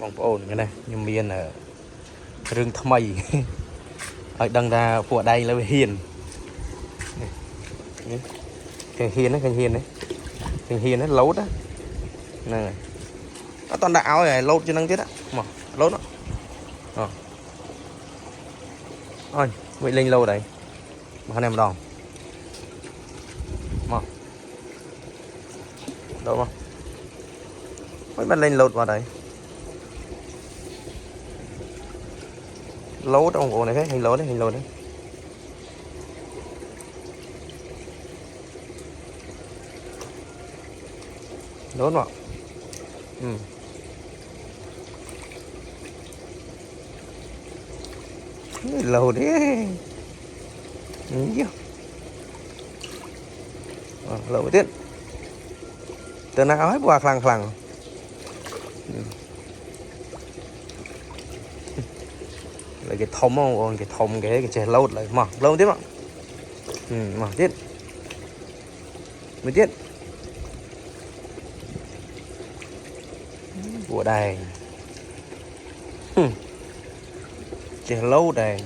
bong ôn cái này nhưng miền ở rừng thâm mây ở đằng ra của đây là hiền cái hiền đấy cái hiền đấy lấu đó này nó toàn đạo này lốt cho năng tiết á mà lốt đó ôi bị linh lâu đấy mà em đòn mà đâu mà mấy bạn lên lột vào đấy lố trong bộ này cái hình lố đấy lố mà lâu đấy lâu tiết từ nào hết qua khăng lại cái thông không còn cái thông cái chè lâu lại mà lâu tiếp ạ mà tiết mới tiết của đài chè lâu đài